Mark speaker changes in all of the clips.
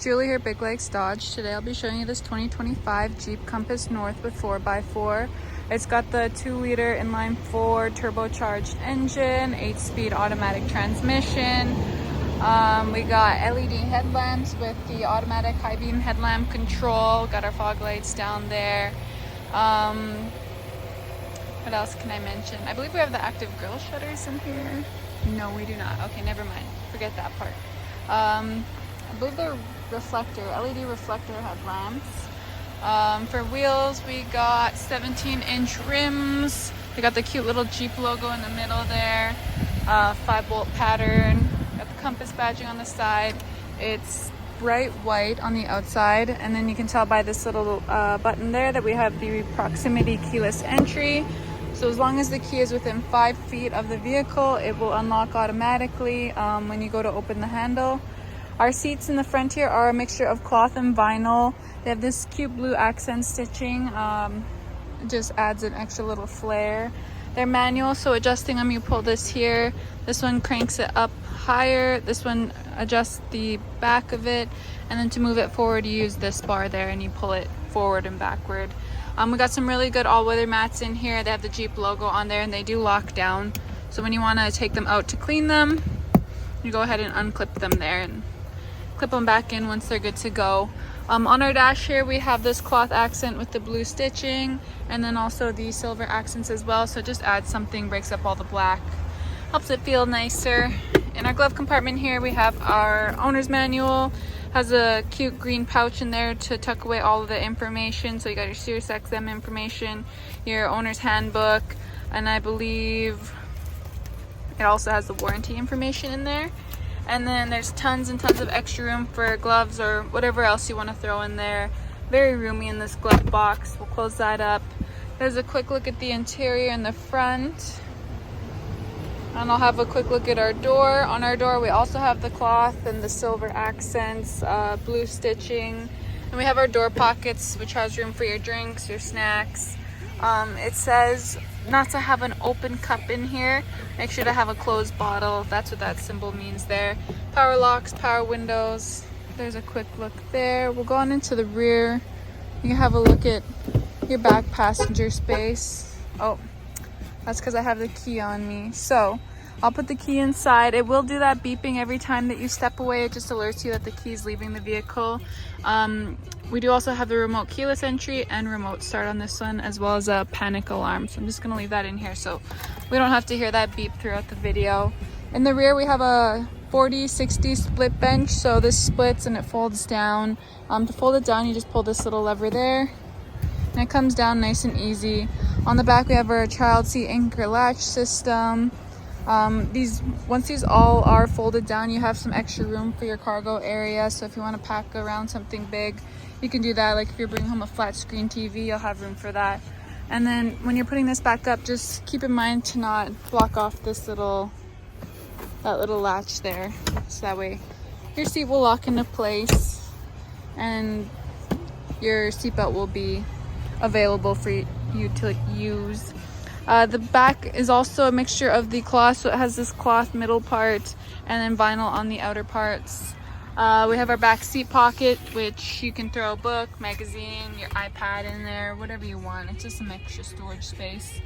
Speaker 1: Julie here, Big Lakes Dodge. Today I'll be showing you this 2025 Jeep Compass North with 4x4. It's got the 2-liter inline-4 turbocharged engine, 8-speed automatic transmission. We got LED headlamps with the automatic high beam headlamp control. Got our fog lights down there. What else can I mention? I believe we have the active grille shutters in here. No, we do not. Okay, never mind. Forget that part. I believe they're reflector, LED reflector headlamps. For wheels, we got 17-inch rims. We got the cute little Jeep logo in the middle there. 5-bolt pattern. Got the compass badging on the side. It's bright white on the outside, and then you can tell by this little button there that we have the proximity keyless entry. So as long as the key is within 5 feet of the vehicle, it will unlock automatically when you go to open the handle. Our seats in the front here are a mixture of cloth and vinyl. They have this cute blue accent stitching. It just adds an extra little flair. They're manual, so adjusting them, you pull this here. This one cranks it up higher. This one adjusts the back of it. And then to move it forward, you use this bar there and you pull it forward and backward. We got some really good all-weather mats in here. They have the Jeep logo on there and they do lock down. So when you want to take them out to clean them, you go ahead and unclip them there and clip them back in once they're good to go. On our dash here, we have this cloth accent with the blue stitching and then also the silver accents as well. So it just adds something, breaks up all the black, helps it feel nicer. In our glove compartment here, we have our owner's manual. Has a cute green pouch in there to tuck away all of the information. So you got your Sirius XM information, your owner's handbook, and I believe it also has the warranty information in there. And then there's tons and tons of extra room for gloves or whatever else you want to throw in there. Very roomy in this glove box. We'll close that up. There's a quick look at the interior in the front. And I'll have a quick look at our door. On our door, we also have the cloth and the silver accents, blue stitching. And we have our door pockets, which has room for your drinks, your snacks. It says not to have an open cup in here. Make sure to have a closed bottle. That's what that symbol means there. Power locks, power windows. There's a quick look there. We'll go on into the rear. You can have a look at your back passenger space. Oh, that's because I have the key on me. So I'll put the key inside. It will do that beeping every time that you step away. It just alerts you that the key is leaving the vehicle. We do also have the remote keyless entry and remote start on this one, as well as a panic alarm. So I'm just gonna leave that in here so we don't have to hear that beep throughout the video. In the rear, we have a 40-60 split bench. So this splits and it folds down. To fold it down, you just pull this little lever there and it comes down nice and easy. On the back, we have our child seat anchor latch system. Once these all are folded down, you have some extra room for your cargo area. So if you want to pack around something big, you can do that. Like if you're bringing home a flat screen TV, you'll have room for that. And then when you're putting this back up, just keep in mind to not block off that little latch there. So that way your seat will lock into place and your seatbelt will be available for you to use. The back is also a mixture of the cloth, so it has this cloth middle part and then vinyl on the outer parts. We have our back seat pocket, which you can throw a book, magazine, your iPad in there, whatever you want. It's just some extra storage space.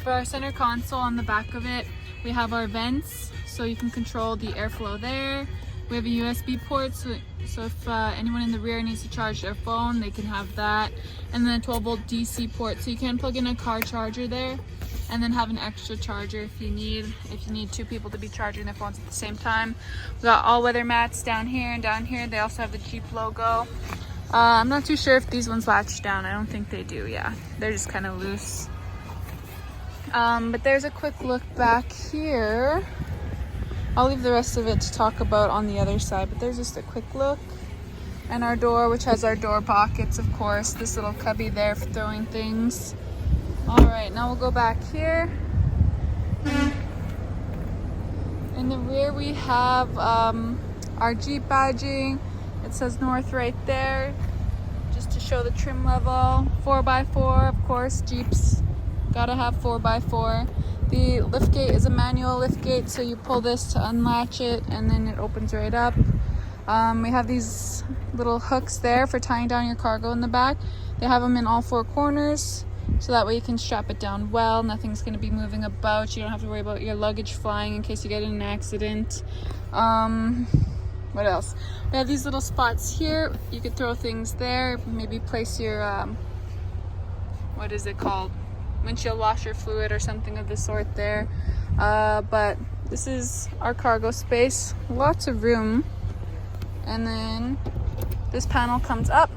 Speaker 1: For our center console, on the back of it, we have our vents, so you can control the airflow there. We have a USB port, so if anyone in the rear needs to charge their phone, they can have that. And then a 12-volt DC port, so you can plug in a car charger there and then have an extra charger if you need 2 people to be charging their phones at the same time. We got all-weather mats down here and down here. They also have the Jeep logo. I'm not too sure if these ones latch down. I don't think they do. Yeah, they're just kind of loose. But there's a quick look back here. I'll leave the rest of it to talk about on the other side, but there's just a quick look. And our door, which has our door pockets, of course. This little cubby there for throwing things. All right, now we'll go back here. In the rear, we have our Jeep badging. It says North right there, just to show the trim level. 4x4, of course, Jeeps gotta have 4x4. The liftgate is a manual liftgate, so you pull this to unlatch it and then it opens right up. We have these little hooks there for tying down your cargo in the back. They have them in all 4 corners, so that way you can strap it down well. Nothing's going to be moving about. You don't have to worry about your luggage flying in case you get in an accident. What else? We have these little spots here. You could throw things there. Maybe place your, what is it called? Windshield washer fluid or something of the sort there. But this is our cargo space. Lots of room. And then this panel comes up.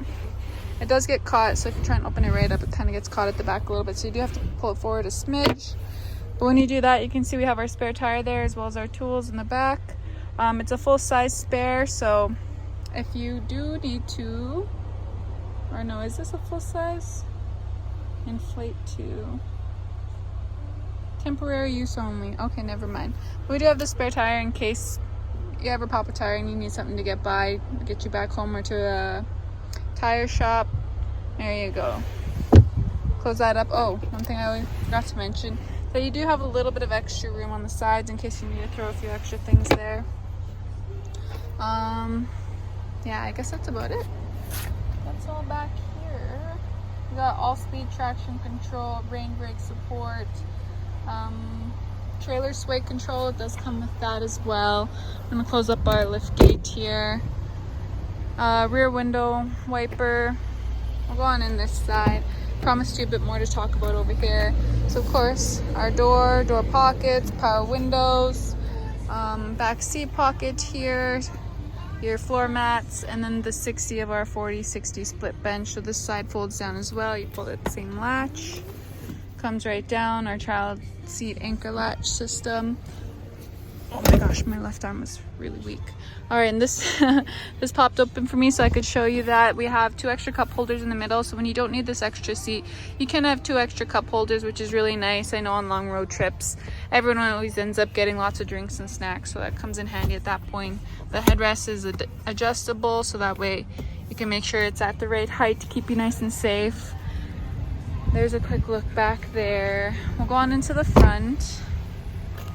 Speaker 1: It does get caught, so if you try and open it right up, it kind of gets caught at the back a little bit. So you do have to pull it forward a smidge. But when you do that, you can see we have our spare tire there as well as our tools in the back. It's a full-size spare, so if you do need to, or no, is this a full-size? Inflate to temporary use only. Okay, never mind. But we do have the spare tire in case you ever pop a tire and you need something to get you back home or to a tire shop. There you go. Close that up. Oh, one thing I forgot to mention, that you do have a little bit of extra room on the sides in case you need to throw a few extra things there. Yeah, I guess that's about it. That's all back here. We got all speed traction control, rain brake support, trailer sway control. It does come with that as well. I'm gonna close up our lift gate here. Rear window wiper. We'll go on in this side. Promised you a bit more to talk about over here. So of course, our door pockets, power windows, back seat pocket here, your floor mats, and then the 60 of our 40/60 split bench. So this side folds down as well. You pull it the same latch, comes right down. Our child seat anchor latch system. Oh my gosh, my left arm was really weak. All right, and this this popped open for me so I could show you that. We have 2 extra cup holders in the middle, so when you don't need this extra seat, you can have 2 extra cup holders, which is really nice. I know on long road trips, everyone always ends up getting lots of drinks and snacks, so that comes in handy at that point. The headrest is adjustable, so that way you can make sure it's at the right height to keep you nice and safe. There's a quick look back there. We'll go on into the front.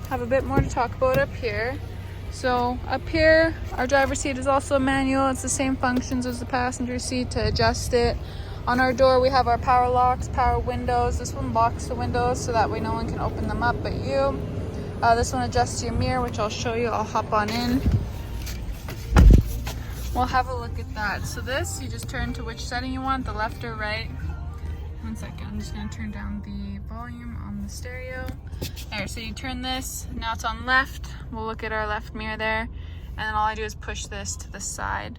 Speaker 1: Have a bit more to talk about up here. So up here, our driver's seat is also manual. It's the same functions as the passenger seat to adjust it. On our door, we have our power locks, power windows. This one locks the windows so that way no one can open them up but you. This one adjusts your mirror, which I'll show you. I'll hop on in. We'll have a look at that. So this, you just turn to which setting you want, the left or right. One second, I'm just gonna turn down the volume on the stereo. There, so you turn this, now it's on left. We'll look at our left mirror there. And then all I do is push this to the side.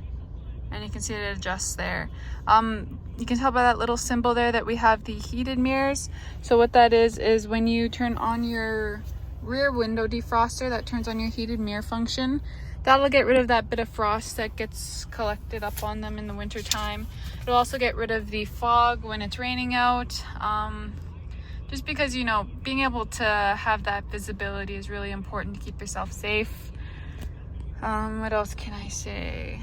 Speaker 1: And you can see it adjusts there. You can tell by that little symbol there that we have the heated mirrors. So what that is when you turn on your rear window defroster, that turns on your heated mirror function. That'll get rid of that bit of frost that gets collected up on them in the winter time. It'll also get rid of the fog when it's raining out. Just because, you know, being able to have that visibility is really important to keep yourself safe. What else can I say?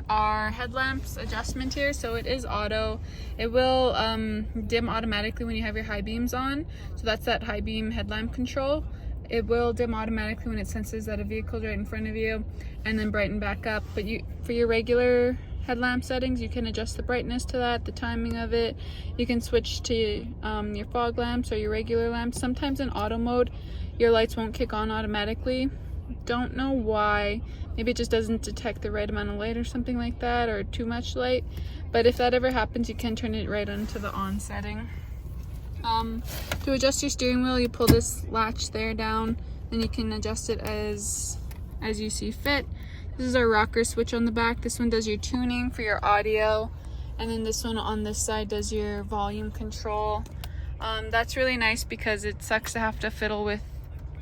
Speaker 1: Our headlamps adjustment here, so it is auto. It will dim automatically when you have your high beams on. So that's that high beam headlamp control. It will dim automatically when it senses that a vehicle's right in front of you, and then brighten back up. But for your regular headlamp settings, you can adjust the brightness to that, the timing of it. You can switch to your fog lamps or your regular lamps. Sometimes in auto mode, your lights won't kick on automatically. Don't know why. Maybe it just doesn't detect the right amount of light or something like that, or too much light. But if that ever happens, you can turn it right onto the on setting. To adjust your steering wheel, you pull this latch there down, and you can adjust it as you see fit. This is our rocker switch on the back. This one does your tuning for your audio, and then this one on this side does your volume control. That's really nice because it sucks to have to fiddle with,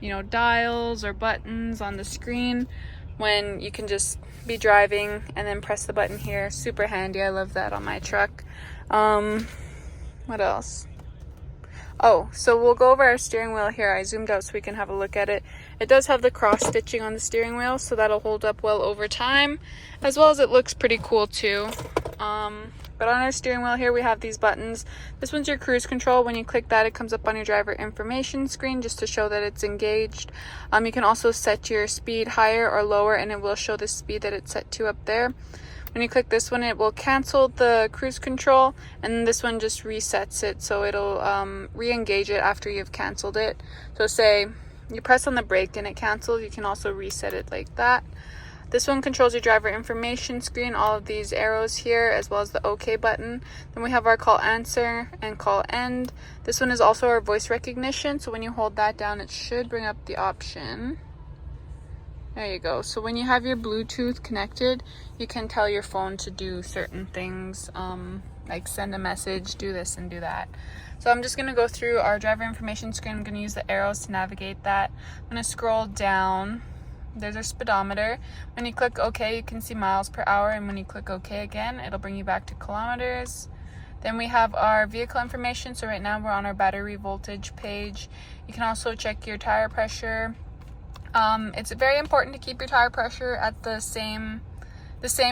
Speaker 1: you know, dials or buttons on the screen when you can just be driving and then press the button here. Super handy. I love that on my truck. What else? Oh, so we'll go over our steering wheel here. I zoomed out so we can have a look at it. It does have the cross stitching on the steering wheel, so that'll hold up well over time, as well as it looks pretty cool too. But on our steering wheel here, we have these buttons. This one's your cruise control. When you click that, it comes up on your driver information screen just to show that it's engaged. You can also set your speed higher or lower, and it will show the speed that it's set to up there. When you click this one, it will cancel the cruise control, and this one just resets it, so it'll re-engage it after you've canceled it. So say you press on the brake and it cancels, you can also reset it like that. This one controls your driver information screen, all of these arrows here, as well as the OK button. Then we have our call answer and call end. This one is also our voice recognition, so when you hold that down, it should bring up the option. There you go. So when you have your Bluetooth connected, you can tell your phone to do certain things, like send a message, do this and do that. So I'm just going to go through our driver information screen. I'm going to use the arrows to navigate that. I'm going to scroll down. There's our speedometer. When you click OK, you can see miles per hour, and when you click OK again, it'll bring you back to kilometers. Then we have our vehicle information. So right now we're on our battery voltage page. You can also check your tire pressure. It's very important to keep your tire pressure at the same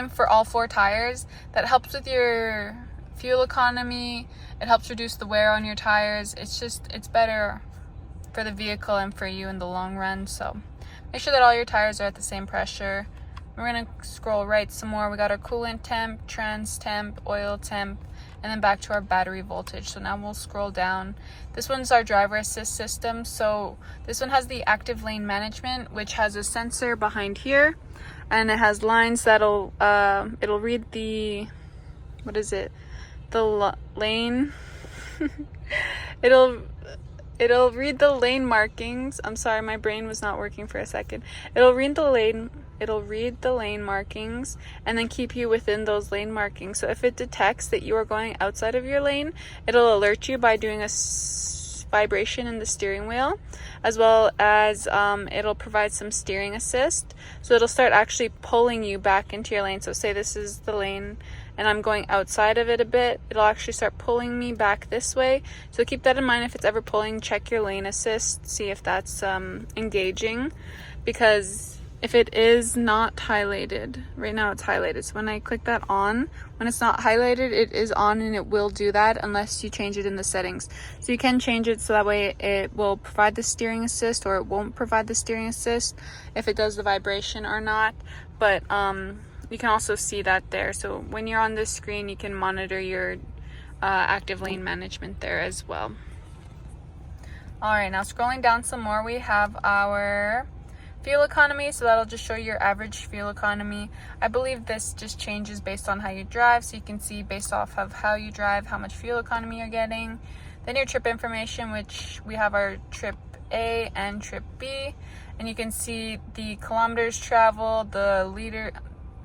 Speaker 1: for all 4 tires. That helps with your fuel economy. It helps reduce the wear on your tires. It's better for the vehicle and for you in the long run. So make sure that all your tires are at the same pressure. We're going to scroll right some more. We got our coolant temp, trans temp, oil temp, and then back to our battery voltage. So now we'll scroll down. This one's our driver assist system. So this one has the active lane management, which has a sensor behind here, and it has lines that'll it'll read the, what is it? The lane. It'll read the lane markings. I'm sorry, my brain was not working for a second. It'll read the lane markings and then keep you within those lane markings. So if it detects that you are going outside of your lane, it'll alert you by doing a vibration in the steering wheel, as well as it'll provide some steering assist. So it'll start actually pulling you back into your lane. So say this is the lane and I'm going outside of it a bit, it'll actually start pulling me back this way. So keep that in mind. If it's ever pulling, check your lane assist, see if that's engaging, because if it is not highlighted, right now it's highlighted, so when I click that on, when it's not highlighted, it is on, and it will do that unless you change it in the settings. So you can change it so that way it will provide the steering assist, or it won't provide the steering assist if it does the vibration or not. But you can also see that there. So when you're on this screen, you can monitor your active lane management there as well. All right, now scrolling down some more, we have our fuel economy. So that'll just show your average fuel economy. I believe this just changes based on how you drive, so you can see based off of how you drive how much fuel economy you're getting. Then your trip information, which we have our trip A and trip B, and you can see the kilometers traveled, the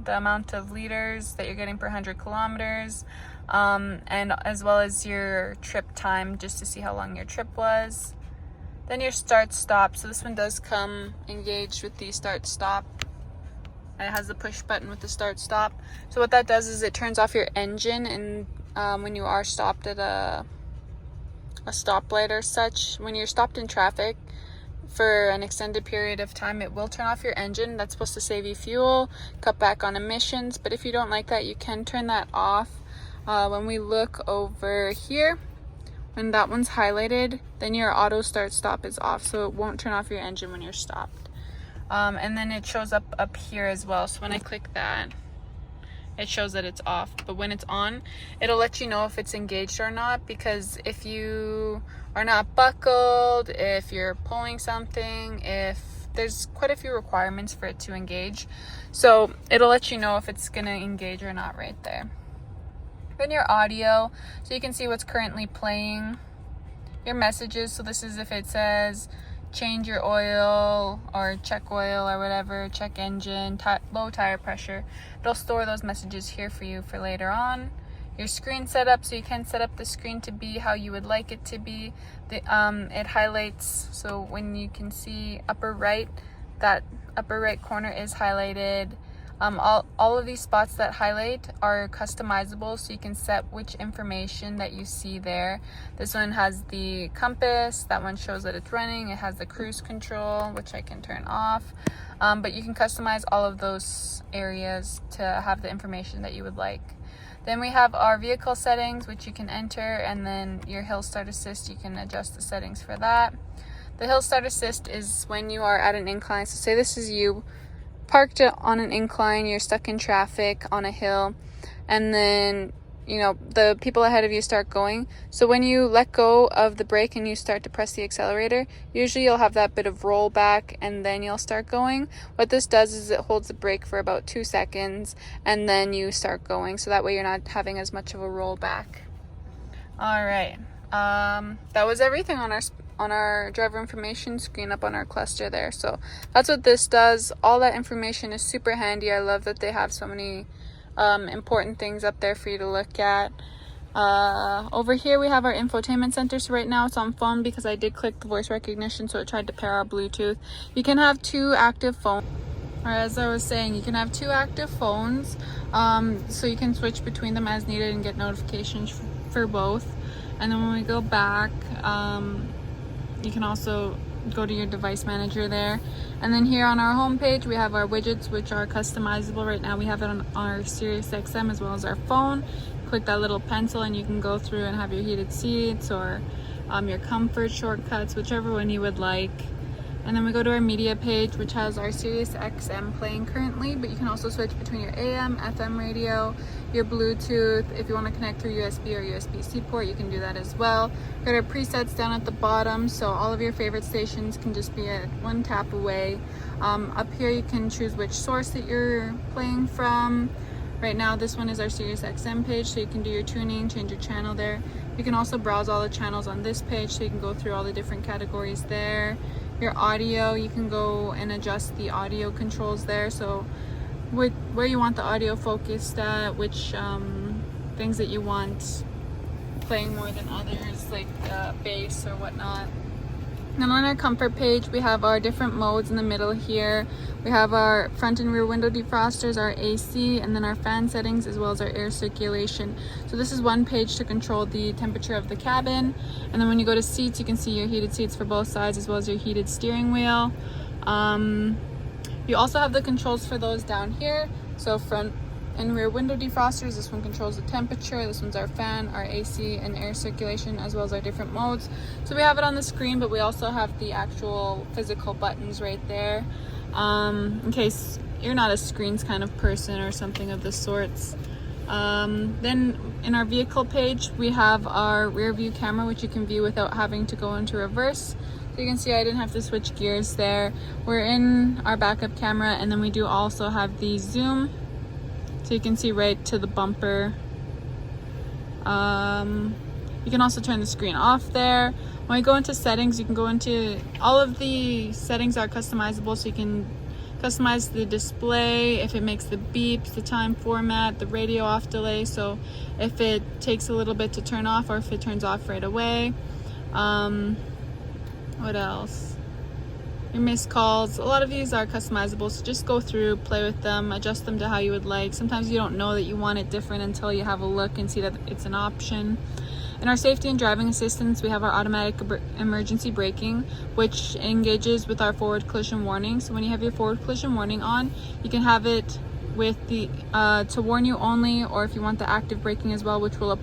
Speaker 1: amount of liters that you're getting per 100 kilometers, and as well as your trip time, just to see how long your trip was. Then your start stop. So this one does come engaged with the start stop. It has the push button with the start stop. So what that does is it turns off your engine, and when you are stopped at a stoplight or such, when you're stopped in traffic for an extended period of time, it will turn off your engine. That's supposed to save you fuel, cut back on emissions. But if you don't like that, you can turn that off. When we look over here, when that one's highlighted, then your auto start stop is off, so it won't turn off your engine when you're stopped. And then it shows up here as well. So when I click that, it shows that it's off. But when it's on, it'll let you know if it's engaged or not, because if you are not buckled, if you're pulling something, if there's quite a few requirements for it to engage. So it'll let you know if it's gonna engage or not right there. Then your audio, so you can see what's currently playing. Your messages, so this is if it says change your oil or check oil or whatever, check engine, low tire pressure. It'll store those messages here for you for later on. Your screen setup, so you can set up the screen to be how you would like it to be. It highlights, so when you can see upper right, that upper right corner is highlighted. All of these spots that highlight are customizable, so you can set which information that you see there. This one has the compass, that one shows that it's running, it has the cruise control, which I can turn off. But you can customize all of those areas to have the information that you would like. Then we have our vehicle settings, which you can enter, and then your hill start assist, you can adjust the settings for that. The hill start assist is when you are at an incline. So say this is you parked on an incline, you're stuck in traffic on a hill, and then the people ahead of you start going. So when you let go of the brake and you start to press the accelerator, usually you'll have that bit of rollback and then you'll start going. What this does is it holds the brake for about 2 seconds and then you start going. So that way you're not having as much of a rollback. All right. That was everything on our driver information screen up on our cluster there. So that's what this does. All that information is super handy. I love that they have so many important things up there for you to look at. Over here we have our infotainment center. So right now it's on phone because I did click the voice recognition, so it tried to pair our Bluetooth. You can have 2 active phones, or as I was saying, you can have 2 active phones, so you can switch between them as needed and get notifications for both. And then when we go back, you can also go to your device manager there. And then here on our home page we have our widgets, which are customizable. Right now we have it on our Sirius XM as well as our phone. Click that little pencil and you can go through and have your heated seats or your comfort shortcuts, whichever one you would like. And then we go to our media page, which has our Sirius XM playing currently, but you can also switch between your AM, FM radio, your Bluetooth. If you want to connect through USB or USB-C port, you can do that as well. We've got our presets down at the bottom, so all of your favorite stations can just be at one tap away. Up here you can choose which source that you're playing from. Right now this one is our Sirius XM page, so you can do your tuning, change your channel there. You can also browse all the channels on this page, so you can go through all the different categories there. Your audio, you can go and adjust the audio controls there, so where you want the audio focused at, which things that you want playing more than others, like bass or whatnot. Then on our comfort page we have our different modes in the middle here. We have our front and rear window defrosters, our AC, and then our fan settings as well as our air circulation. So this is one page to control the temperature of the cabin. And then when you go to seats, you can see your heated seats for both sides as well as your heated steering wheel. You also have the controls for those down here. So front and rear window defrosters, this one controls the temperature, this one's our fan, our AC, and air circulation, as well as our different modes. So we have it on the screen, but we also have the actual physical buttons right there, in case you're not a screens kind of person or something of the sorts. Then in our vehicle page we have our rear view camera, which you can view without having to go into reverse. So you can see I didn't have to switch gears there. We're in our backup camera, and then we do also have the zoom, so you can see right to the bumper. You can also turn the screen off there. When we go into settings, you can go into, all of the settings are customizable, so you can customize the display, if it makes the beeps, the time format, the radio off delay, so if it takes a little bit to turn off or if it turns off right away. What else? Your missed calls. A lot of these are customizable, so just go through, play with them, adjust them to how you would like. Sometimes you don't know that you want it different until you have a look and see that it's an option. In our safety and driving assistance, we have our automatic emergency braking, which engages with our forward collision warning. So when you have your forward collision warning on, you can have it with the to warn you only, or if you want the active braking as well, which will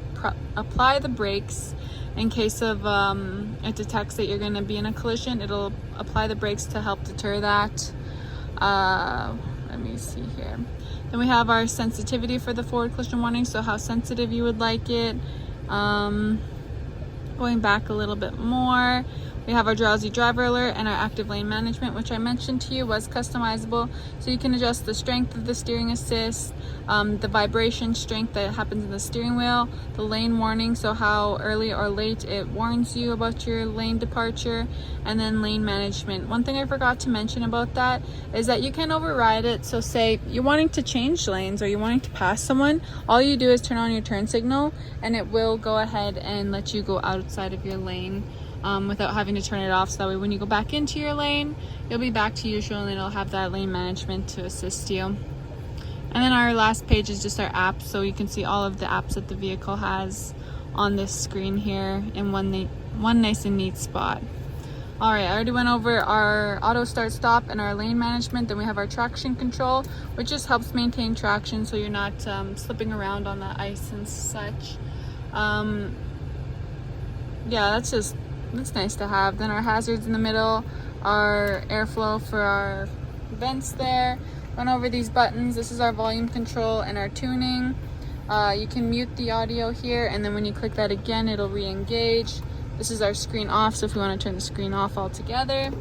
Speaker 1: apply the brakes in case of it detects that you're going to be in a collision. It'll apply the brakes to help deter that. Let me see here. Then we have our sensitivity for the forward collision warning, so how sensitive you would like it. Going back a little bit more, we have our drowsy driver alert and our active lane management, which I mentioned to you was customizable, so you can adjust the strength of the steering assist, the vibration strength that happens in the steering wheel, the lane warning, so how early or late it warns you about your lane departure, and then lane management. One thing I forgot to mention about that is that you can override it. So say you're wanting to change lanes or you're wanting to pass someone, all you do is turn on your turn signal and it will go ahead and let you go outside of your lane without having to turn it off, so that way when you go back into your lane, you'll be back to usual and it'll have that lane management to assist you. And then our last page is just our apps, so you can see all of the apps that the vehicle has on this screen here in one nice and neat spot. All right, I already went over our auto start stop and our lane management. Then we have our traction control, which just helps maintain traction so you're not slipping around on the ice and such. Yeah, that's nice to have. Then our hazards in the middle, our airflow for our vents there. Went over these buttons. This is our volume control and our tuning. You can mute the audio here, and then when you click that again, it'll re-engage. This is our screen off, so if we want to turn the screen off altogether.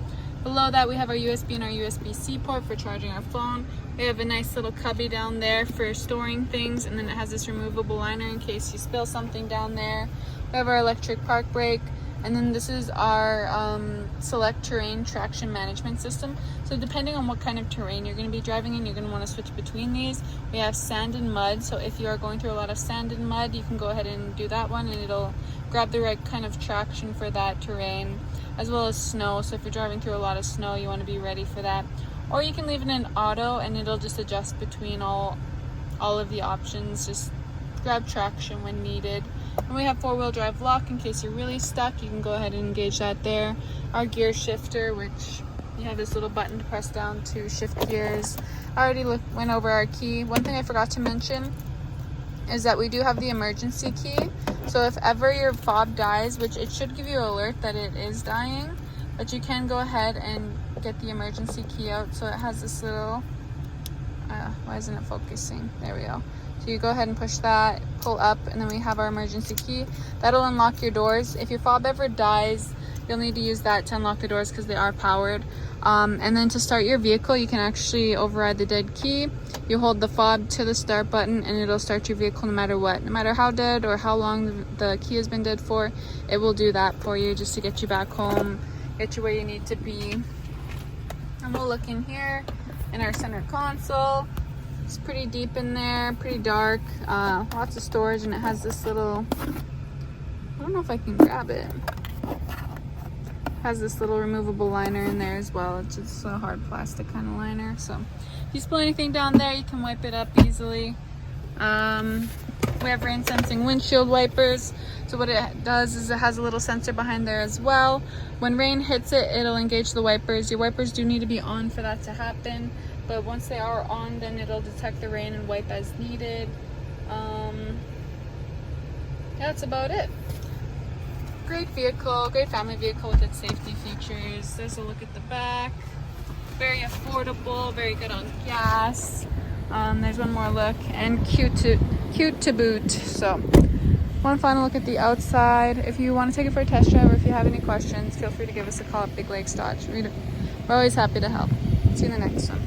Speaker 1: Below that, we have our USB and our USB-C port for charging our phone. We have a nice little cubby down there for storing things, and then it has this removable liner in case you spill something down there. We have our electric park brake, and then this is our selec-terrain traction management system. So depending on what kind of terrain you're going to be driving in, you're going to want to switch between these. We have sand and mud, so if you are going through a lot of sand and mud, you can go ahead and do that one, and it'll grab the right kind of traction for that terrain, as well as snow. So if you're driving through a lot of snow, you want to be ready for that. Or you can leave it in auto, and it'll just adjust between all of the options. Just grab traction when needed. And we have 4-wheel drive lock in case you're really stuck. You can go ahead and engage that there. Our gear shifter, which you have this little button to press down to shift gears. I already went over our key. One thing I forgot to mention is that we do have the emergency key. So if ever your fob dies, which it should give you an alert that it is dying, but you can go ahead and get the emergency key out. So it has this little, why isn't it focusing? There we go. So you go ahead and push that, pull up, and then we have our emergency key. That'll unlock your doors. If your fob ever dies, you'll need to use that to unlock the doors because they are powered. And then to start your vehicle, you can actually override the dead key. You hold the fob to the start button and it'll start your vehicle no matter what. No matter how dead or how long the key has been dead for, it will do that for you just to get you back home, get you where you need to be. And we'll look in here in our center console. It's pretty deep in there, pretty dark, lots of storage, and it has this little, I don't know if I can grab it. Has this little removable liner in there as well. It's just a hard plastic kind of liner. So if you spill anything down there, you can wipe it up easily. We have rain sensing windshield wipers. So what it does is it has a little sensor behind there as well. When rain hits it, it'll engage the wipers. Your wipers do need to be on for that to happen. But once they are on, then it'll detect the rain and wipe as needed. Yeah, that's about it. Great vehicle, great family vehicle with its safety features. There's a look at the back. Very affordable, very good on gas. There's one more look, and cute to boot. So one final look at the outside. If you want to take it for a test drive, or if you have any questions, feel free to give us a call at Big Lakes Dodge. We're always happy to help. See you in the next one.